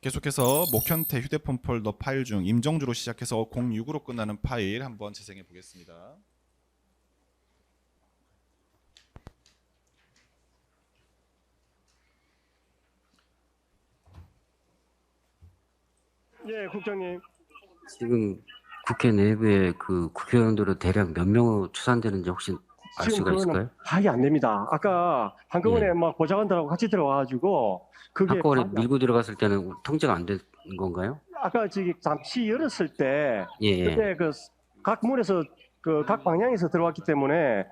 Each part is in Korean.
계속해서 목현태 휴대폰 폴더 파일 중 임정주로 시작해서 06으로 끝나는 파일 한번 재생해 보겠습니다. 예, 국장님. 지금 국회 내부에 그 국회의원들은 대략 몇 명으로 추산되는지 혹시 알 지금 수가 그거는 있을까요? 파악이 안 됩니다. 아까 한꺼번에 예. 막 보좌관들하고 같이 들어와가지고 그게 한꺼번에 파악이 밀고 들어갔을 때는 통제가 안 된 건가요? 아까 저기 잠시 열었을 때 예, 예. 그때 그 각 문에서 그 각 방향에서 들어왔기 때문에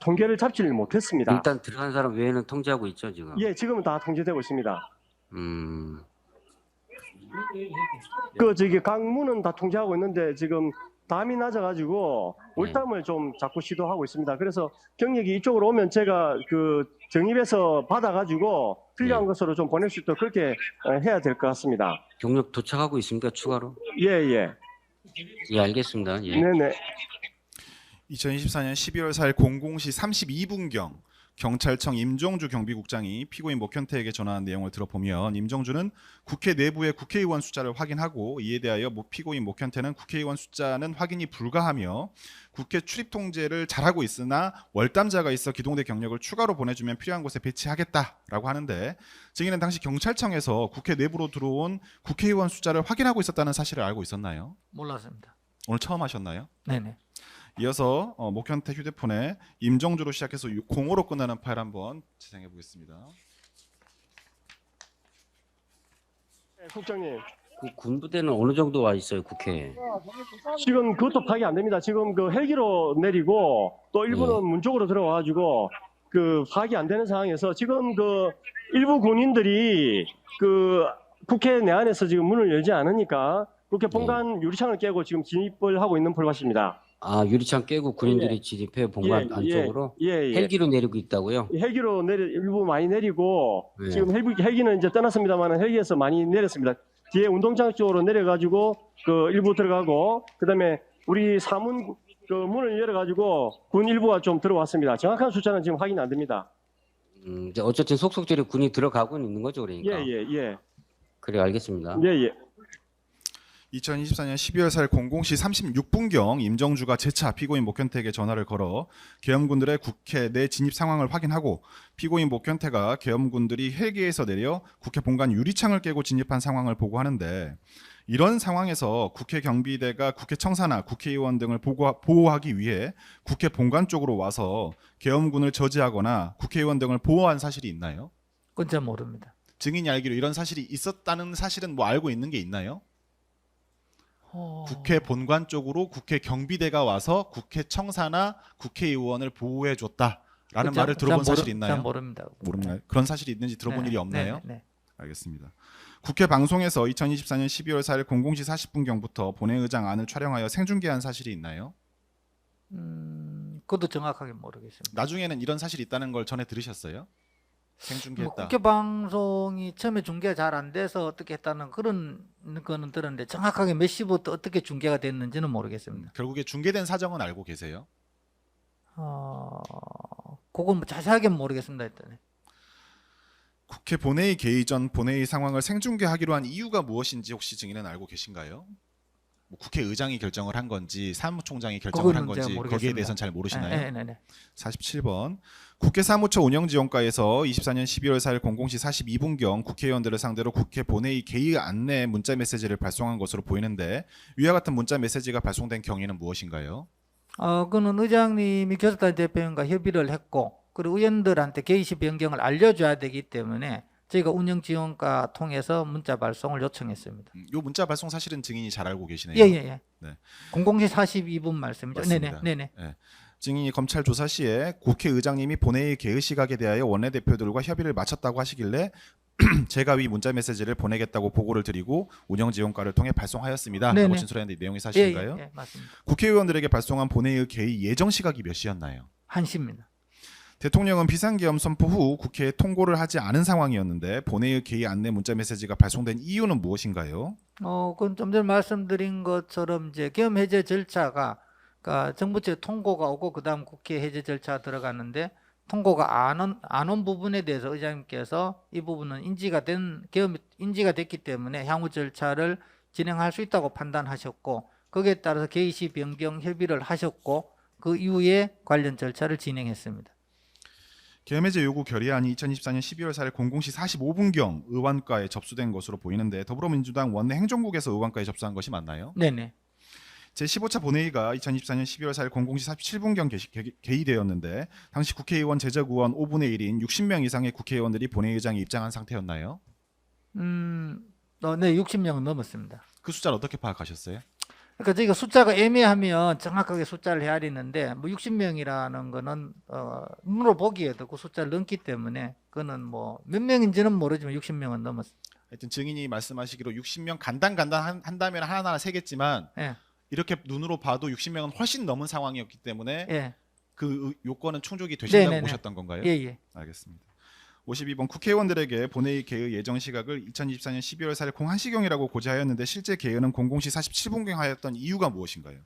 통계를 잡지를 못했습니다. 일단 들어간 사람 외에는 통제하고 있죠, 지금. 예, 지금은 다 통제되고 있습니다. 음, 그 저기 각 문은 다 통제하고 있는데 지금 담이 낮아가지고 예. 올담을 좀 자꾸 시도하고 있습니다. 그래서 경력이 이쪽으로 오면 제가 그 정입해서 받아가지고 필요한 예. 것으로 좀 보낼 수 있도록 그렇게 해야 될 것 같습니다. 경력 도착하고 있습니까, 추가로? 예, 예. 예, 알겠습니다. 예. 네네. 2024년 12월 4일 00시 32분경 경찰청 임정주 경비국장이 피고인 목현태에게 전화한 내용을 들어보면 임정주는 국회 내부의 국회의원 숫자를 확인하고 이에 대하여 피고인 목현태는 국회의원 숫자는 확인이 불가하며 국회 출입 통제를 잘하고 있으나 월담자가 있어 기동대 경력을 추가로 보내주면 필요한 곳에 배치하겠다라고 하는데 증인은 당시 경찰청에서 국회 내부로 들어온 국회의원 숫자를 확인하고 있었다는 사실을 알고 있었나요? 몰랐습니다. 오늘 처음 하셨나요? 네네. 이어서 목현태 휴대폰에 임정주로 시작해서 05로 끝나는 파일 한번 재생해 보겠습니다. 네, 국장님. 그 군부대는 어느 정도 와 있어요, 국회에? 지금 그것도 파악이 안 됩니다. 지금 그 헬기로 내리고 또 일부는 예. 문 쪽으로 들어와가지고 그 파악이 안 되는 상황에서 지금 그 일부 군인들이 그 국회 내 안에서 지금 문을 열지 않으니까 국회 본관 유리창을 깨고 지금 진입을 하고 있는 폴밭입니다. 아, 유리창 깨고 군인들이 진입해 본관 안쪽으로 예. 헬기로 내리고 있다고요? 헬기로 일부 많이 내리고 예. 지금 헬기는 이제 떠났습니다만 헬기에서 많이 내렸습니다. 뒤에 운동장 쪽으로 내려가지고 그 일부 들어가고 그다음에 우리 사문 그 문을 열어가지고 군 일부가 좀 들어왔습니다. 정확한 숫자는 지금 확인 안 됩니다. 이제 어쨌든 속속들이 군이 들어가고는 있는 거죠, 그러니까. 예. 그래, 알겠습니다. 예. 2024년 12월 4일 00시 36분경 임정주가 재차 피고인 목현태에게 전화를 걸어 계엄군들의 국회 내 진입 상황을 확인하고 피고인 목현태가 계엄군들이 헬기에서 내려 국회 본관 유리창을 깨고 진입한 상황을 보고하는데 이런 상황에서 국회 경비대가 국회 청사나 국회의원 등을 보호하기 위해 국회 본관 쪽으로 와서 계엄군을 저지하거나 국회의원 등을 보호한 사실이 있나요? 그건 잘 모릅니다. 증인이 알기로 이런 사실이 있었다는 사실은 뭐 알고 있는 게 있나요? 국회 본관 쪽으로 국회 경비대가 와서 국회 청사나 국회의원을 보호해 줬다라는 말을 들어본 사실이 있나요? 잘 모릅니다. 모르나요? 그런 사실이 있는지 들어본 네, 일이 없나요? 네. 알겠습니다. 국회 방송에서 2024년 12월 4일 00시 40분경부터 본회의장 안을 촬영하여 생중계한 사실이 있나요? 그것도 정확하게 모르겠습니다. 나중에는 이런 사실이 있다는 걸 전에 들으셨어요? 생중계했다. 국회 방송이 처음에 중계가 잘 안 돼서 어떻게 했다는 그런 거는 들었는데 정확하게 몇 시부터 어떻게 중계가 됐는지는 모르겠습니다. 결국에 중계된 사정은 알고 계세요? 그건 뭐 자세하게는 모르겠습니다. 일단. 국회 본회의 개의 전 본회의 상황을 생중계하기로 한 이유가 무엇인지 혹시 증인은 알고 계신가요? 뭐 국회의장이 결정을 한 건지 사무총장이 결정을 한 그거는 제가 건지 모르겠습니다. 거기에 대해서는 잘 모르시나요? 네. 47번 국회 사무처 운영지원과에서 24년 12월 4일 00시 42분경 국회의원들을 상대로 국회 본회의 개의 안내 문자 메시지를 발송한 것으로 보이는데 위와 같은 문자 메시지가 발송된 경위는 무엇인가요? 그는 의장님이 교섭단 대표님과 협의를 했고 그리고 의원들한테 게이시 변경을 알려줘야 되기 때문에 저희가 운영지원과 통해서 문자 발송을 요청했습니다. 이 문자 발송 사실은 증인이 잘 알고 계시네요. 예. 네. 00시 42분 말씀이죠. 맞습니다. 네네. 네. 증인이 검찰 조사 시에 국회의장님이 본회의 개의 시각에 대하여 원내대표들과 협의를 마쳤다고 하시길래 제가 위 문자 메시지를 보내겠다고 보고를 드리고 운영지원과를 통해 발송하였습니다. 네네. 라고 진술했는데 내용이 사실인가요? 예, 맞습니다. 국회의원들에게 발송한 본회의 개의 예정 시각이 몇 시였나요? 1시입니다. 대통령은 비상계엄 선포 후 국회에 통고를 하지 않은 상황이었는데 본회의 개의 안내 문자 메시지가 발송된 이유는 무엇인가요? 그건 좀 전에 말씀드린 것처럼 이제 계엄 해제 절차가 그러니까 정부 측 통고가 오고 그다음 국회 해제 절차가 들어갔는데 통고가 안 온 부분에 대해서 의장님께서 이 부분은 인지가 됐기 때문에 향후 절차를 진행할 수 있다고 판단하셨고 거기에 따라서 개의시 변경 협의를 하셨고 그 이후에 관련 절차를 진행했습니다. 계엄 해제 요구 결의안이 2024년 12월 4일 00시 45분경 의원과에 접수된 것으로 보이는데 더불어민주당 원내 행정국에서 의원과에 접수한 것이 맞나요? 네네. 제15차 본회의가 2024년 12월 4일 00시 47분경 개의되었는데 당시 국회의원 제적의원 5분의 1인 60명 이상의 국회의원들이 본회의장에 입장한 상태였나요? 네, 60명은 넘었습니다. 그 숫자를 어떻게 파악하셨어요? 그러니까 저희가 숫자가 애매하면 정확하게 숫자를 헤아리는데 뭐 60명이라는 거는 눈으로 보기에도 그 숫자를 넘기 때문에 그거는 뭐 몇 명인지는 모르지만 60명은 넘었습니다. 하여튼 증인이 말씀하시기로 60명 간단 한다면 하나하나 세겠지만 예, 이렇게 눈으로 봐도 60명은 훨씬 넘은 상황이었기 때문에 예, 그 요건은 충족이 되신다고 네네네. 보셨던 건가요? 예, 예. 알겠습니다. 52번 국회의원들에게 본회의 개의 예정 시각을 2024년 12월 4일 01시경이라고 고지하였는데 실제 개의는 00시 47분경 하였던 이유가 무엇인가요?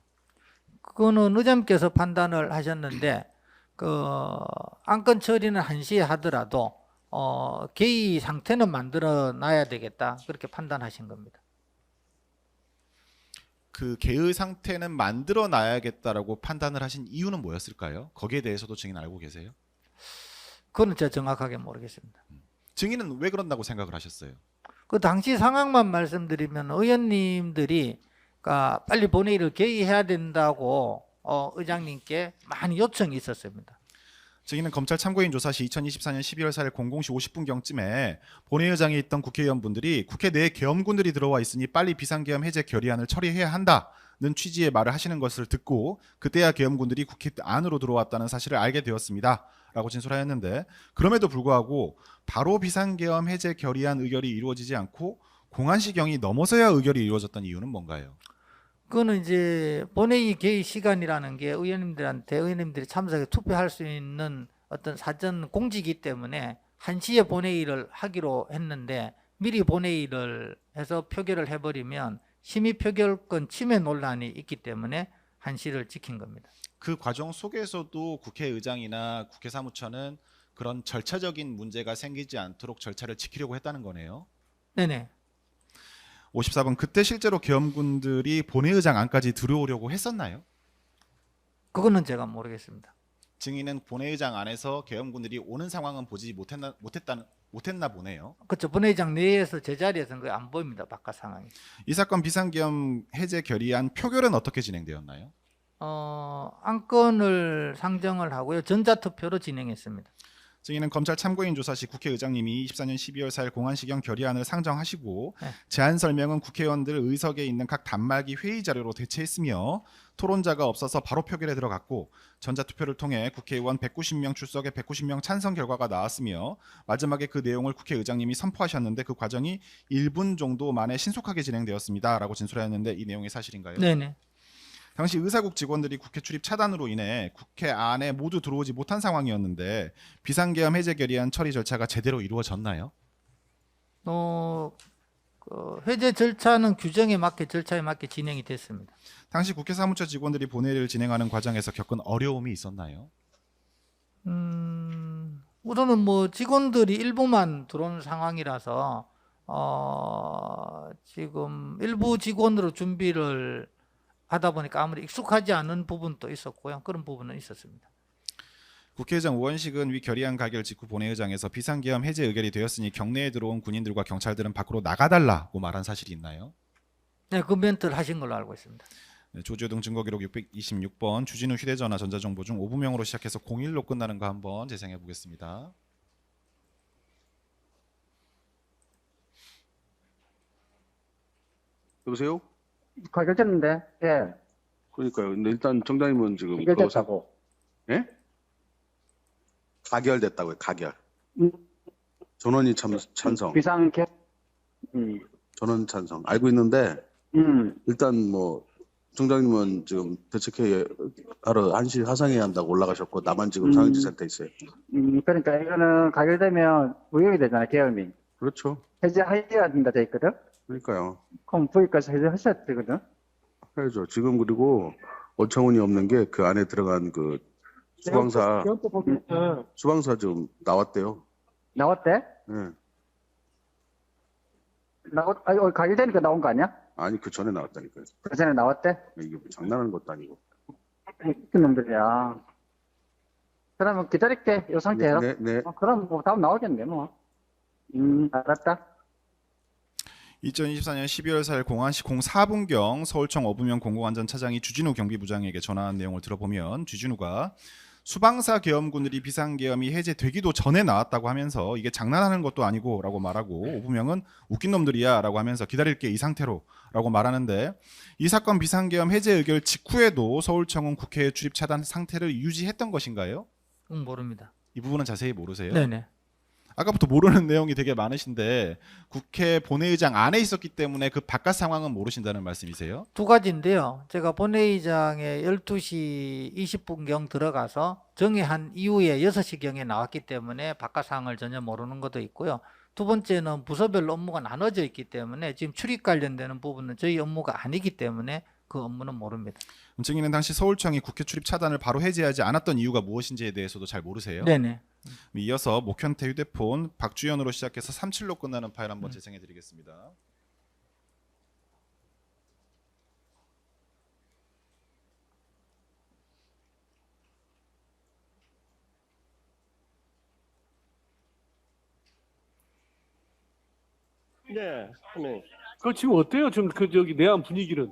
그거는 의장님께서 판단을 하셨는데 그 안건 처리는 1시에 하더라도 개의 상태는 만들어 놔야 되겠다 그렇게 판단하신 겁니다. 그 개의 상태는 만들어 놔야겠다라고 판단을 하신 이유는 뭐였을까요? 거기에 대해서도 증인 알고 계세요? 그거는 제가 정확하게 모르겠습니다. 증인은 왜 그런다고 생각을 하셨어요? 그 당시 상황만 말씀드리면 의원님들이 그러니까 빨리 본회의를 개의해야 된다고 의장님께 많이 요청이 있었습니다. 증인은 검찰 참고인 조사 시 2024년 12월 4일 00시 50분경쯤에 본회의장에 있던 국회의원분들이 국회 내에 계엄군들이 들어와 있으니 빨리 비상계엄 해제 결의안을 처리해야 한다는 취지의 말을 하시는 것을 듣고 그때야 계엄군들이 국회 안으로 들어왔다는 사실을 알게 되었습니다. 라고 진술하였는데 그럼에도 불구하고 바로 비상계엄 해제 결의안 의결이 이루어지지 않고 공안시경이 넘어서야 의결이 이루어졌던 이유는 뭔가요? 그거는 이제 본회의 개의 시간이라는 게 의원님들이 참석해 투표할 수 있는 어떤 사전 공지이기 때문에 1시에 본회의를 하기로 했는데 미리 본회의를 해서 표결을 해버리면 심의 표결권 침해 논란이 있기 때문에 1시를 지킨 겁니다. 그 과정 속에서도 국회의장이나 국회 사무처는 그런 절차적인 문제가 생기지 않도록 절차를 지키려고 했다는 거네요. 네네. 54번 그때 실제로 계엄군들이 본회의장 안까지 들어오려고 했었나요? 그거는 제가 모르겠습니다. 증인은 본회의장 안에서 계엄군들이 오는 상황은 보지 못했나 보네요. 그렇죠. 본회의장 내에서 제자리에서는 거의 안 보입니다. 바깥 상황이. 이 사건 비상계엄 해제 결의안 표결은 어떻게 진행되었나요? 안건을 상정을 하고요. 전자투표로 진행했습니다. 증인은 검찰 참고인 조사 시 국회의장님이 24년 12월 4일 공안시경 결의안을 상정하시고 네. 제안 설명은 국회의원들 의석에 있는 각 단말기 회의 자료로 대체했으며 토론자가 없어서 바로 표결에 들어갔고 전자투표를 통해 국회의원 190명 출석에 190명 찬성 결과가 나왔으며 마지막에 그 내용을 국회의장님이 선포하셨는데 그 과정이 1분 정도 만에 신속하게 진행되었습니다. 라고 진술하였는데 이 내용이 사실인가요? 네네. 당시 의사국 직원들이 국회 출입 차단으로 인해 국회 안에 모두 들어오지 못한 상황이었는데 비상계엄 해제 결의안 처리 절차가 제대로 이루어졌나요? 해제 절차는 절차에 맞게 진행이 됐습니다. 당시 국회 사무처 직원들이 본회의를 진행하는 과정에서 겪은 어려움이 있었나요? 우선은 뭐 직원들이 일부만 들어온 상황이라서 지금 일부 직원으로 준비를 하다 보니까 아무리 익숙하지 않은 부분도 있었고요. 그런 부분은 있었습니다. 국회의장 우원식은 위 결의안 가결 직후 본회의장에서 비상계엄 해제 의결이 되었으니 경내에 들어온 군인들과 경찰들은 밖으로 나가달라고 말한 사실이 있나요? 네, 그 멘트를 하신 걸로 알고 있습니다. 네, 조지호 등 증거기록 626번 주진우 휴대전화 전자정보 중 5부명으로 시작해서 01로 끝나는 거 한번 재생해 보겠습니다. 여보세요? 가결됐는데, 예, 그러니까요. 근데 일단 정장님은 지금 가결됐다고. 예? 가결됐다고요. 가결. 음. 전원이 찬성. 비상 개, 전원 찬성. 알고 있는데 일단 뭐 정장님은 지금 대책회의 하러 1시 화상회의 한다고 올라가셨고 나만 지금 상임지센터에 있어요. 그러니까 이거는 가결되면 무효이 되잖아요, 계엄이. 그렇죠. 해제해야 된다 돼 있거든? 그러니까요. 그럼 부위까지 해제하셔야 되거든? 해야죠. 지금 그리고 어처구니 없는 게 그 안에 들어간 그 수방사 응. 수방사 좀 나왔대요. 나왔대? 예. 가결되니까 나온 거 아니야? 아니 그 전에 나왔다니까요. 그 전에 나왔대? 이게 뭐 장난하는 것도 아니고. 웃긴 놈들이야. 그러면 기다릴게. 이 상태로. 네, 네. 그럼 뭐 다음 나오겠네 뭐. 알았다. 2024년 12월 4일 공안시 04분경 서울청 어부면 공공안전차장이 주진우 경비부장에게 전화한 내용을 들어보면 주진우가 수방사 계엄군들이 비상계엄이 해제되기도 전에 나왔다고 하면서 이게 장난하는 것도 아니고 라고 말하고 어부명은 웃긴 놈들이야 라고 하면서 기다릴게 이 상태로 라고 말하는데 이 사건 비상계엄 해제 의결 직후에도 서울청은 국회 출입 차단 상태를 유지했던 것인가요? 모릅니다. 이 부분은 자세히 모르세요? 네네. 아까부터 모르는 내용이 되게 많으신데 국회 본회의장 안에 있었기 때문에 그 바깥 상황은 모르신다는 말씀이세요? 두 가지인데요. 제가 본회의장에 12시 20분경 들어가서 정회한 이후에 6시경에 나왔기 때문에 바깥 상황을 전혀 모르는 것도 있고요. 두 번째는 부서별로 업무가 나눠져 있기 때문에 지금 출입 관련되는 부분은 저희 업무가 아니기 때문에 그 업무는 모릅니다. 증인은 당시 서울청이 국회 출입 차단을 바로 해제하지 않았던 이유가 무엇인지에 대해서도 잘 모르세요? 네네. 이어서 목현태 휴대폰 박주연으로 시작해서 37로 끝나는 파일 한번 재생해 드리겠습니다. 네. 네. 그 지금 어때요? 지금 그 저기 내한 분위기는?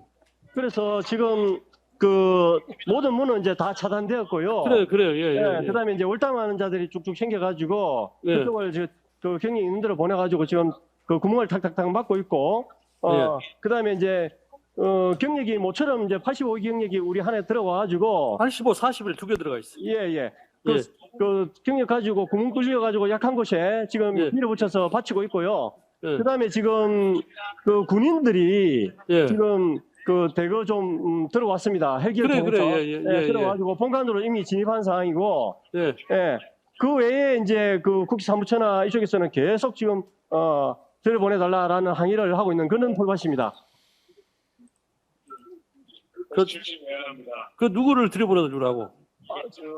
그래서 지금 그 모든 문은 이제 다 차단되었고요. 그래요. 예. 그다음에 이제 월담하는 자들이 쭉쭉 생겨가지고 예. 그쪽을 이제 그 경리 있는 데로 보내가지고 지금 그 구멍을 탁탁탁 막고 있고, 그다음에 이제 경력이 모처럼 이제 85 경력이 우리 한 해 들어와가지고 85, 40일 두 개 들어가 있어. 예. 그 경력 가지고 구멍 뚫려가지고 약한 곳에 지금 예. 밀어붙여서 받치고 있고요. 예. 그다음에 지금 그 군인들이 예. 지금 그 대거 좀 들어왔습니다. 헬기를 통해서 그래. 예. 들어와가지고 본관으로 이미 진입한 상황이고, 예. 그 외에 이제 그 국시 사무처나 이쪽에서는 계속 지금 들여보내달라라는 항의를 하고 있는 그런 폴밭입니다. 그 누구를 들여보내 주라고?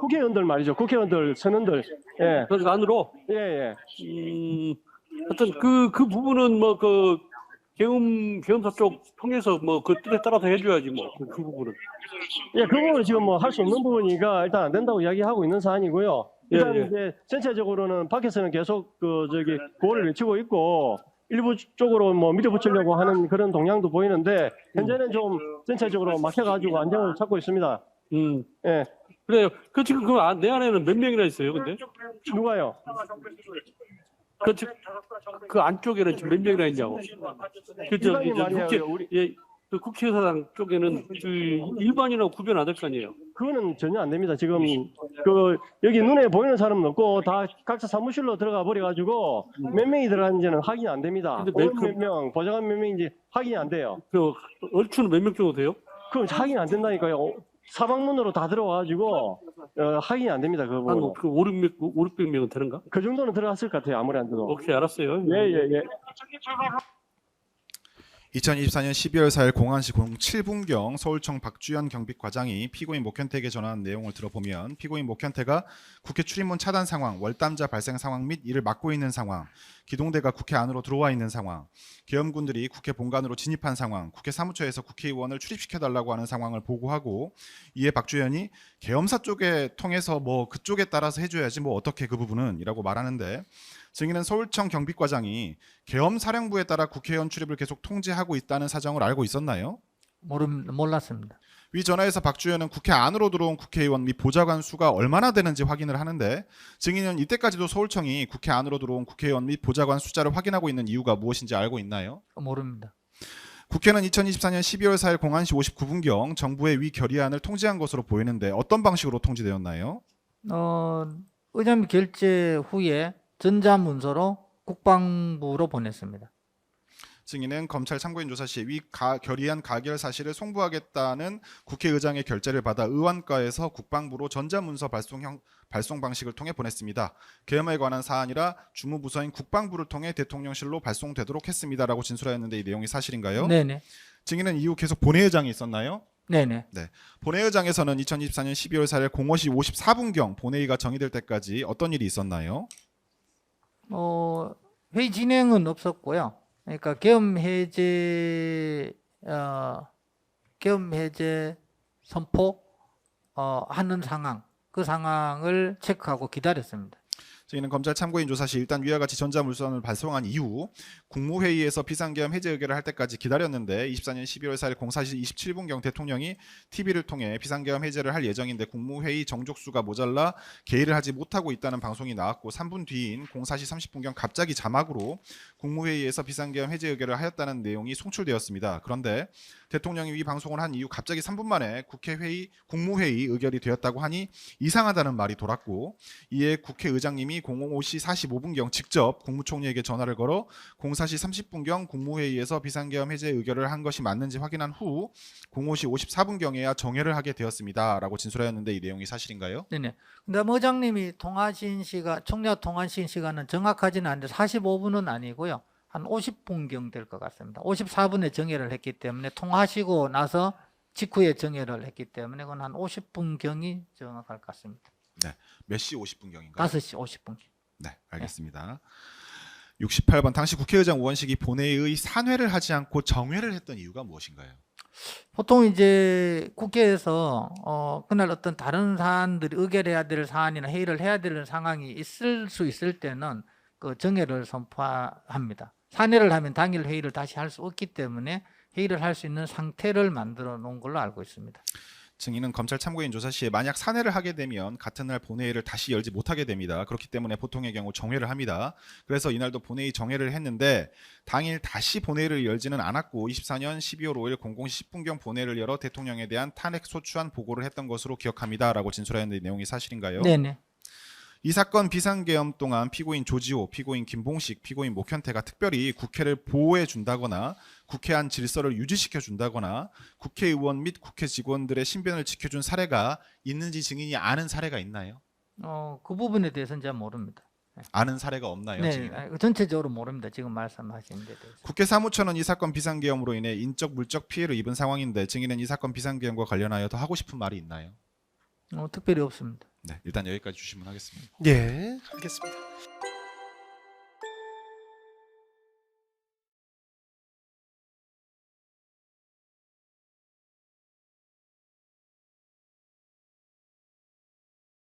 국회의원들 말이죠. 국회의원들, 선원들. 예. 그 안으로. 예. 하여튼 그 부분은 뭐 그 계엄사 쪽 통해서 뭐 그 뜻에 따라서 해줘야지 뭐 그 부분은. 예, 그 부분은 지금 뭐 할 수 없는 부분이니까 일단 안 된다고 이야기하고 있는 사안이고요. 일단 예. 이제 전체적으로는 밖에서는 계속 그 저기 구호를 외치고 있고 일부 쪽으로 뭐 밀어붙이려고 하는 그런 동향도 보이는데 현재는 좀 전체적으로 막혀가지고 안정을 찾고 있습니다. 예. 그래요. 그 지금 내 안에는 몇 명이나 있어요, 근데? 누가요? 그 안쪽에는 지금 몇 명이나 있냐고. 그 저기 일반인 말이에요. 우리 그 국회의사당 쪽에는 그 일반인하고 구별 안 될 거 아니에요. 그거는 전혀 안 됩니다. 지금 그 여기 눈에 보이는 사람은 없고 다 각자 사무실로 들어가 버려가지고 몇 명이 들어갔는지는 확인이 안 됩니다. 근데 몇 명, 보좌관 몇 명인지 확인이 안 돼요. 그 얼추는 몇 명 정도 돼요? 그럼 확인이 안 된다니까요. 사방문으로 다 들어와가지고 확인이 안 됩니다. 그거. 한 그 5, 600명은 되는가? 그 정도는 들어갔을 것 같아요. 아무리 안 돼도. 오케이, 알았어요. 예. 2024년 12월 4일 공안시 07분경 서울청 박주연 경비과장이 피고인 목현태에게 전한 내용을 들어보면 피고인 목현태가 국회 출입문 차단 상황, 월담자 발생 상황 및 이를 막고 있는 상황, 기동대가 국회 안으로 들어와 있는 상황, 계엄군들이 국회 본관으로 진입한 상황, 국회 사무처에서 국회의원을 출입시켜달라고 하는 상황을 보고하고 이에 박주연이 계엄사 쪽에 통해서 뭐 그쪽에 따라서 해줘야지 뭐 어떻게 그 부분은 이라고 말하는데 증인은 서울청 경비과장이 계엄사령부에 따라 국회의원 출입을 계속 통제하고 있다는 사정을 알고 있었나요? 몰랐습니다. 위 전화에서 박주연은 국회 안으로 들어온 국회의원 및 보좌관 수가 얼마나 되는지 확인을 하는데 증인은 이때까지도 서울청이 국회 안으로 들어온 국회의원 및 보좌관 숫자를 확인하고 있는 이유가 무엇인지 알고 있나요? 모릅니다. 국회는 2024년 12월 4일 공안시 59분경 정부의 위 결의안을 통지한 것으로 보이는데 어떤 방식으로 통지되었나요? 의장님 결재 후에 전자문서로 국방부로 보냈습니다. 증인은 검찰 참고인 조사 시 위 결의안 가결 사실을 송부하겠다는 국회의장의 결재를 받아 의원과에서 국방부로 전자문서 발송 방식을 통해 보냈습니다. 계엄에 관한 사안이라 주무부서인 국방부를 통해 대통령실로 발송되도록 했습니다라고 진술하였는데 이 내용이 사실인가요? 네네. 증인은 이후 계속 본회의장이 있었나요? 네네. 본회의장에서는 2024년 12월 4일 05시 54분경 본회의가 정의될 때까지 어떤 일이 있었나요? 회의 진행은 없었고요. 그러니까 계엄 해제 선포 하는 상황, 그 상황을 체크하고 기다렸습니다. 저희는 검찰 참고인 조사 시 일단 위와 같이 전자물선을 발송한 이후 국무회의에서 비상계엄 해제 의결을 할 때까지 기다렸는데 24년 12월 4일 04시 27분경 대통령이 TV를 통해 비상계엄 해제를 할 예정인데 국무회의 정족수가 모자라 개의를 하지 못하고 있다는 방송이 나왔고 3분 뒤인 04시 30분경 갑자기 자막으로 국무회의에서 비상계엄 해제 의결을 하였다는 내용이 송출되었습니다. 그런데 대통령이 이 방송을 한 이후 갑자기 3분 만에 국무회의 의결이 되었다고 하니 이상하다는 말이 돌았고 이에 국회의장님이 05시 45분경 직접 국무총리에게 전화를 걸어 04시 30분경 국무회의에서 비상계엄 해제 의결을 한 것이 맞는지 확인한 후 05시 54분경에야 정회를 하게 되었습니다. 라고 진술하였는데 이 내용이 사실인가요? 네네. 근데 의장님이 총리와 통화하신 시간은 정확하지는 않은데 45분은 아니고요. 한 50분경 될 것 같습니다. 54분에 정회를 했기 때문에 통화하시고 나서 직후에 정회를 했기 때문에 그건 한 50분경이 정확할 것 같습니다. 네. 몇 시 50분경인가요? 5시 50분. 네, 알겠습니다. 68번 당시 국회의장 우원식이 본회의의 산회를 하지 않고 정회를 했던 이유가 무엇인가요? 보통 이제 국회에서 그날 어떤 다른 사안들이 의결해야 될 사안이나 회의를 해야 될 상황이 있을 수 있을 때는 그 정회를 선포합니다. 산회를 하면 당일 회의를 다시 할 수 없기 때문에 회의를 할 수 있는 상태를 만들어 놓은 걸로 알고 있습니다. 증인은 검찰 참고인 조사 시에 만약 산회를 하게 되면 같은 날 본회의를 다시 열지 못하게 됩니다. 그렇기 때문에 보통의 경우 정회를 합니다. 그래서 이날도 본회의 정회를 했는데 당일 다시 본회의를 열지는 않았고 24년 12월 5일 00시 10분경 본회의를 열어 대통령에 대한 탄핵 소추안 보고를 했던 것으로 기억합니다. 라고 진술하였는데 이 내용이 사실인가요? 네네. 이 사건 비상계엄 동안 피고인 조지호, 피고인 김봉식, 피고인 목현태가 특별히 국회를 보호해 준다거나 국회 안 질서를 유지시켜 준다거나 국회의원 및 국회 직원들의 신변을 지켜준 사례가 있는지 증인이 아는 사례가 있나요? 그 부분에 대해서는 잘 모릅니다. 아는 사례가 없나요? 네, 증인은? 전체적으로 모릅니다. 지금 말씀하신 데 대해서. 국회 사무처는 이 사건 비상계엄으로 인해 인적 물적 피해를 입은 상황인데 증인은 이 사건 비상계엄과 관련하여 더 하고 싶은 말이 있나요? 특별히 없습니다. 네, 일단 여기까지 주시면 하겠습니다. 예, 알겠습니다.